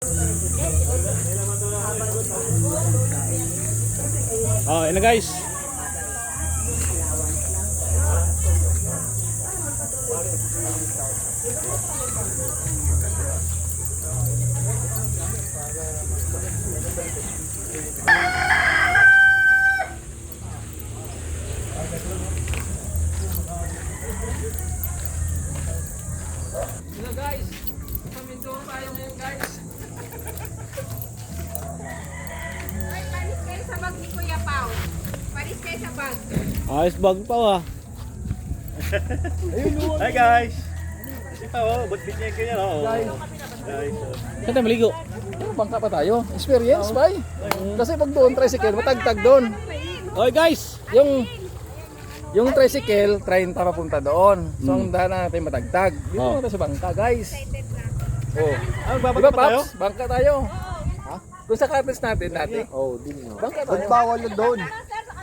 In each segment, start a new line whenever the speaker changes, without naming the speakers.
Oh, yun na guys.
Hello guys, Mindoro tayo ngayon guys.
Ay, paris kayo sa bag ni Kuya Pao. Paris kayo sa bag.
Ayos bag pa ah.
Hi guys! Kasi pa oh, ba't bitnya ganyan oh? Guys,
Saan tayo maligo?
Bangka pa tayo. Experience ba? Kasi pag doon tricycle, matagtag doon.
Okay guys.
Yung tricycle, 30 papunta doon. So ang dahan natin matagtag. Dito naman tayo sa bangka guys. Oh. Diba Paps? Bangka tayo. Ha? Doon sa cottage natin dati.
Oh, din no.
Bangka
Ba't
tayo.
bawal na doon?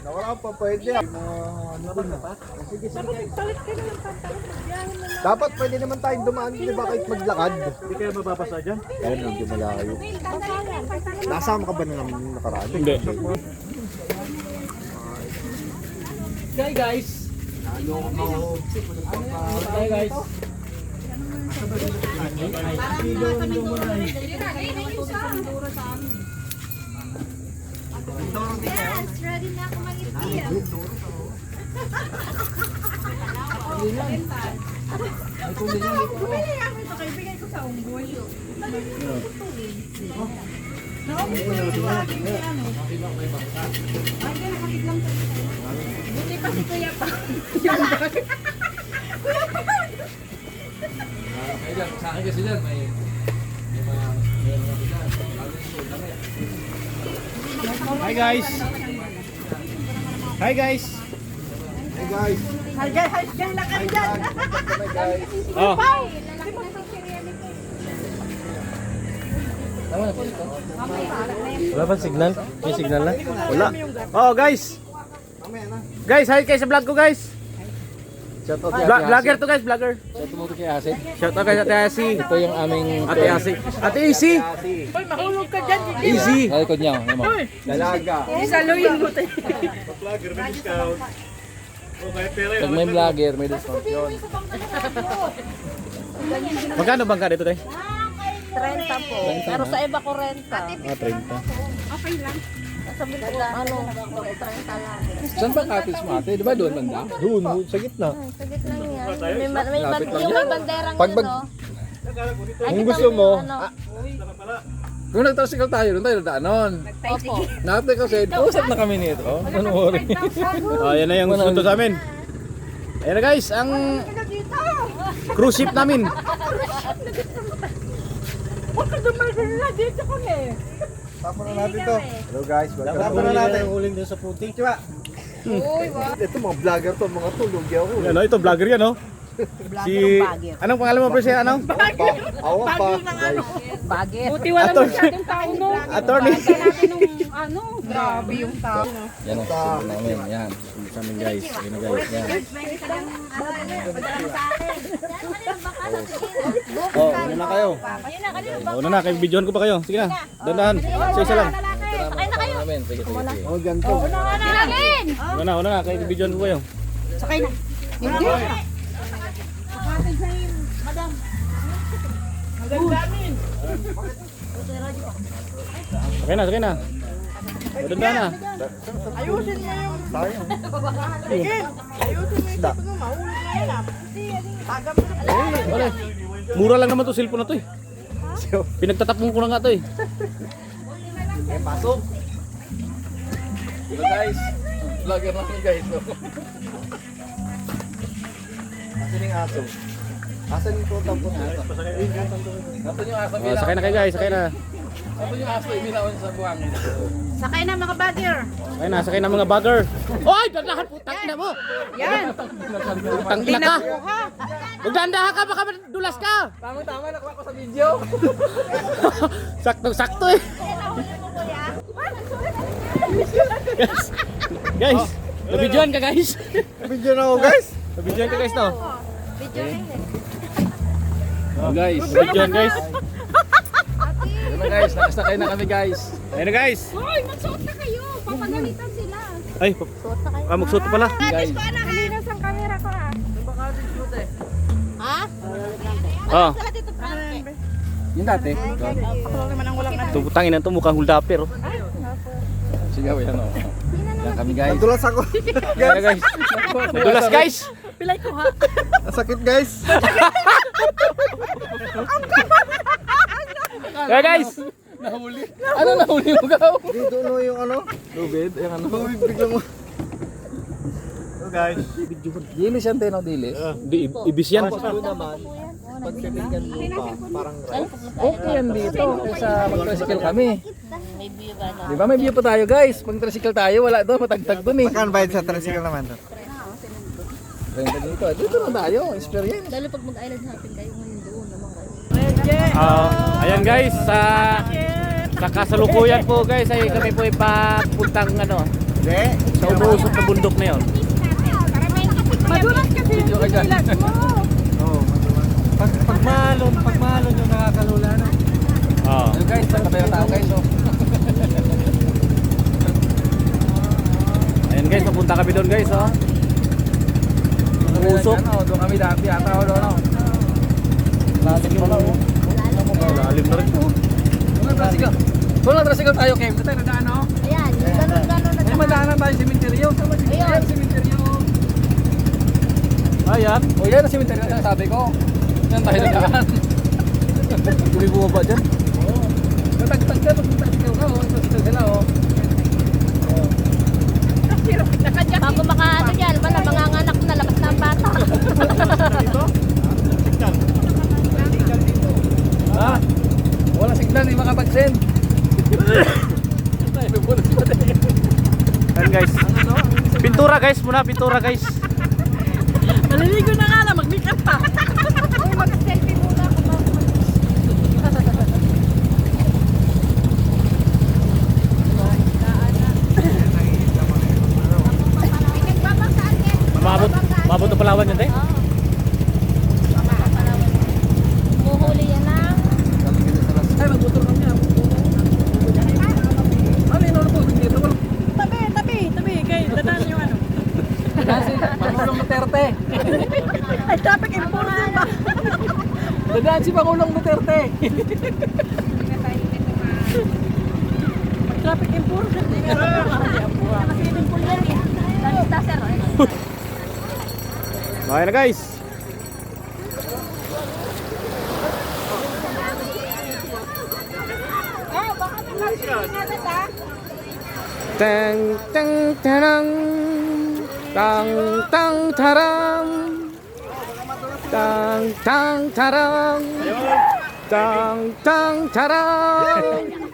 Wala pa pwede. Ano dun na? Dapat pwede naman tayong dumaan, di ba, kahit maglakad?
hindi kayo mapapasa dyan?
Ayun, medyo malayo. Nasama ka ba na naman yung nakaraan?
Hindi.
Okay guys. Okay guys.
Yes, ready na ako mag-ipi. Bumili ako ito, kaibigay ko sa unggoy. Buti pa si Kuya Pao.
Sa akin kasi dyan, may mga
Hi guys. Hi guys.
Hey guys!
Halgan na ka dyan.
Oh.
Lalaki na si Siriani ko.
Tama na po ito.
Wala pa signal? May signal na? Wala. Oh guys. Guys, hi kayo sa vlog ko guys.
Shout out kay
Vlogger to guys, vlogger.
Shout out kay Asit.
Shout out kay Ate Asi.
Ito yung aming
Ate Asi. Ate Easy.
Mahulog ka dyan.
Easy.
Likod niya.
Dalaga!
Isaluin mo tayo.
Vlogger, may discount. Oh, kahit pera
Pag may vlogger, may discount yun.
Magkano bangka dito tayo?
30 po. Pero sa iba ko renta.
Ah, 30.
Okay lang.
Sabi ko na, 30 lang.
Saan ba cottage mo ate? Di ba doon banda?
Doon, sa gitna.
Sa gitna yan.
Lapit lang
Yung
yan.
may banderang
Pag
yun,
bag-
no?
Kung gusto mo,
Kung nag-tricycle tayo, doon tayo daanon.
Opo.
Nate kasi, usap na kami nito. Ano worry.
Oh, yan na yung sunod sa amin. Ayan na guys, ang cruise ship namin.
Huwag ka dumagal na dito kami.
tapa na natin to. Hello guys, welcome.
Tapa na natin yung uling doon sa puting. Tiba!
Uy, wow.
Ito mga vlogger to, mga tulog ako.
Ano, ito vlogger yan, oh. Si anong pangalan mo, pre? Ano?
Awa pa, guys.
Bagit.
Buti wala masyadong tao, no?
Attorney.
Natin nung ano, grabe yung tao.
Yan ang susunod namin. Yan.
Susunod sa amin guys. Ayan na guys. Yan.
Oh, ano na kayo?
Una na, kayo videohan ko pa kayo. Sige na, dandahan. Isa-isa lang.
Sakay na kayo.
Namin. Sige, sige, sige.
Oh, ganito.
Sinalin!
Una na, kayo videohan ko kayo.
Sakay na. Hindi.
Sakay na. Dandahan na.
Ayusin mo yung...
Sayang.
Ayusin mo yung sabi ko, mahulog na yan ah. Taga mo na.
Wala. Mura lang naman to cellphone na to eh. Pinagtatapong ko na nga to eh.
Eh, pasok.
Hello guys. Vlogger namin guys.
Asan yung aso? Asan yung tutang po?
Nasaan yung aso?
Oh, sakay na kayo guys, sakay na.
Nasaan yung aso? Imilawan sa buhangin.
Sakay na mga bagger.
Sakay na mga bagger. Oy, daglahan putang ina mo.
Yan.
Putang ina ka. Magdandahan ka, baka dulas ka.
Tama-tama, nakuha ko sa video.
Sakto eh. Guys, nabidyohan ka guys.
Video na ako guys.
Nabidyohan ka guys no.
Video rin eh.
Oh guys.
Nabidyohan guys.
Ano sakay na kami guys.
Ayun na guys.
Hoy, magsuot na kayo. Papagalitan sila.
Ay, magsuot pa pala.
Guys.
Halina sa camera ko ah. Ha?
Oh,
Sala dito Frank.
Yung dati.
Ako naman ang walang ano.
tubutangin na ito mukhang huldapper. Oh.
Sige, yan o. Yan kami guys.
Nadulas ako.
Ayun na guys. Dulas guys.
Pilay ko ha.
Ang sakit guys.
Ayun guys.
Nahuli. Ano nahuli mo gaw?
Dito no yung ano.
Lubid. Yung ano.
Biglang mo.
So guys.
Dili siya din o dili.
Ibis yan.
Pag pinigyan mo pa, parang
Okay yan dito. Kaysa mag-tricycle kami.
May view ba no?
Di ba may view pa tayo guys? Pag tricycle tayo, wala doon. Matagtag doon eh.
Magkano bayad sa tricycle naman to?
Renta dito. Dito na tayo. Experience.
Lalo pag mag-island hopping kayo ngayon doon naman kayo.
Ayan guys, sa kasalukuyan po guys ay kami po ipapuntang ano,
Hindi.
sa umuusok na bundok na yon.
Madulas kasi yung
Video ka dyan.
silat mo.
Oo, madulas.
Pagmalon yung nakakalula na.
Oh.
Ano guys, saan tayo tao guys? Oh.
Ayan guys, papunta kami doon guys, oh.
Usok. Doon kami dati ata o doon. Lalim pala oh.
Lalim na rin po.
Doon lang tricycle tayo, Kev. Doon tayo nadaan oh.
Ayan, ganun na.
Ay, madaanan tayo sa cementerio. Ayan, cementerio.
Ayan.
O yan ang cementerio na sabi ko. Yan tayo nadaan.
Kami bumaba dyan.
Matagtag ka, tricycle ka oh. Tricycle sila oh.
Bago makaano dyan, wala manganganak na labas na ang bata.
Ha? Wala signal, hindi makapag-send.
Ayan guys. Pintura guys, muna pintura guys.
Maliligo na nga lang, mag-make up pa.
Uy, mag-selfie muna ako.
Mabot na Palawan yun, te?
Muhuli yan na.
Ay, mag-motor kami ah. Ano yun, ano po? Dito ko lang.
Tabi. Kay, dadaan yung ano.
Kasi, Pangulong Duterte.
Ay, traffic enforcer ba?
Dadaan si Pangulong Duterte.
Traffic enforcer. Hindi nga ba nakasiling po yan eh.
Basta sir.
Okay na guys. Tang tang tarang. Tang tang tarang. Tang tang tarang. Tang tang tarang.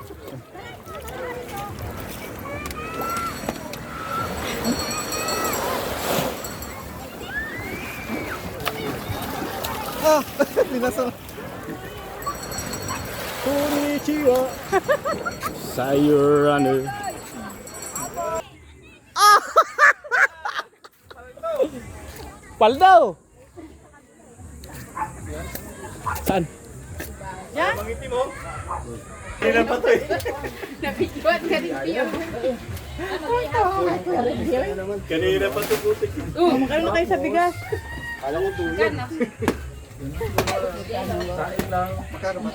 Pinasal.
Konnichiwa. Sayonara. Paldo. Saan?
Mangiti mo. Kanina pa to eh. Kanina pa to putik.
Magkano na kayo sa bigas?
Alam mo tulog.
Kain lang.
Magkano ba?